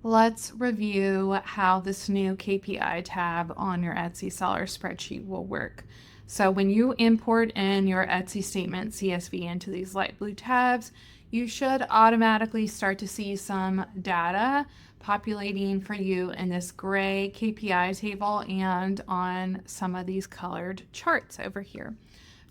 Let's review how this new KPI tab on your Etsy seller spreadsheet will work. So when you import in your Etsy statement CSV into these light blue tabs, you should automatically start to see some data populating for you in this gray KPI table and on some of these colored charts over here.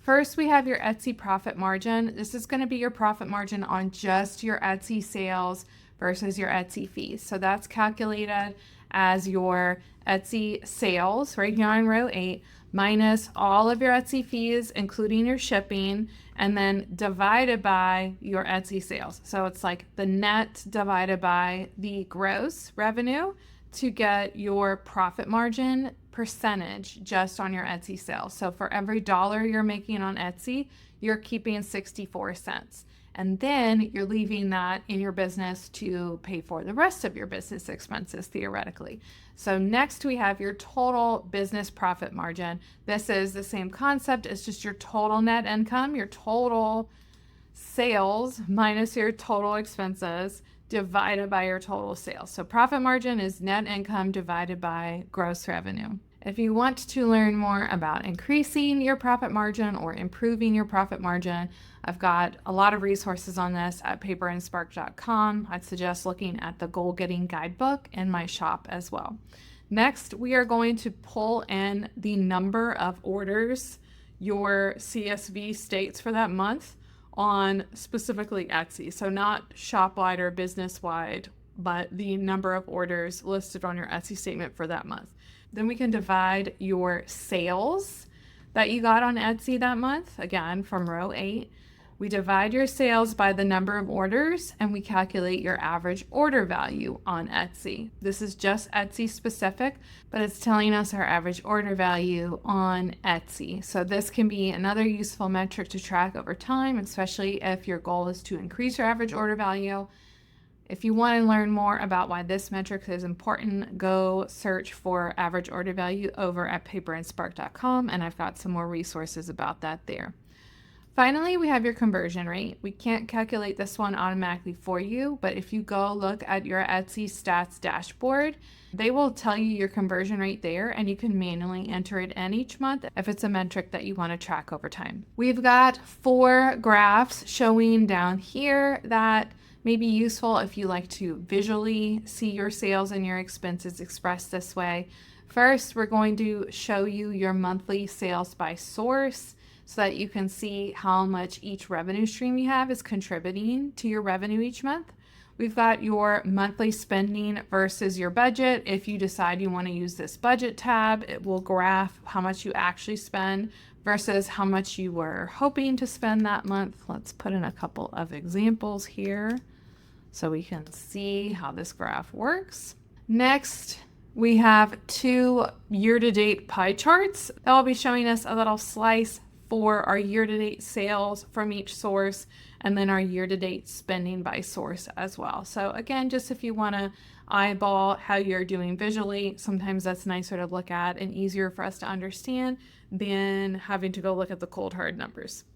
First, we have your Etsy profit margin. This is going to be your profit margin on just your Etsy sales versus your Etsy fees. So that's calculated as your Etsy sales right here on row 8 minus all of your Etsy fees, including your shipping, and then divided by your Etsy sales. So it's like the net divided by the gross revenue to get your profit margin percentage just on your Etsy sales. So for every dollar you're making on Etsy, you're keeping 64 cents. And then you're leaving that in your business to pay for the rest of your business expenses, theoretically. So next we have your total business profit margin. This is the same concept. It's just your total net income, your total sales minus your total expenses divided by your total sales. So profit margin is net income divided by gross revenue. If you want to learn more about increasing your profit margin or improving your profit margin, I've got a lot of resources on this at paperandspark.com. I'd suggest looking at the Goal Getting Guidebook in my shop as well. Next, we are going to pull in the number of orders your CSV states for that month on specifically Etsy. So not shop-wide or business-wide, but the number of orders listed on your Etsy statement for that month. Then we can divide your sales that you got on Etsy that month, again, from row 8. We divide your sales by the number of orders and we calculate your average order value on Etsy. This is just Etsy specific, but it's telling us our average order value on Etsy. So this can be another useful metric to track over time, especially if your goal is to increase your average order value. If you want to learn more about why this metric is important, go search for average order value over at paperandspark.com, and I've got some more resources about that there. Finally, we have your conversion rate. We can't calculate this one automatically for you, but if you go look at your Etsy stats dashboard, they will tell you your conversion rate there, and you can manually enter it in each month if it's a metric that you want to track over time. We've got 4 graphs showing down here that may be useful if you like to visually see your sales and your expenses expressed this way. First, we're going to show you your monthly sales by source so that you can see how much each revenue stream you have is contributing to your revenue each month. We've got your monthly spending versus your budget. If you decide you want to use this budget tab, it will graph how much you actually spend versus how much you were hoping to spend that month. Let's put in a couple of examples here so we can see how this graph works. Next, we have 2 year-to-date pie charts that will be showing us a little slice for our year-to-date sales from each source and then our year-to-date spending by source as well. So again, just if you want to eyeball how you're doing visually, sometimes that's nicer to look at and easier for us to understand than having to go look at the cold hard numbers.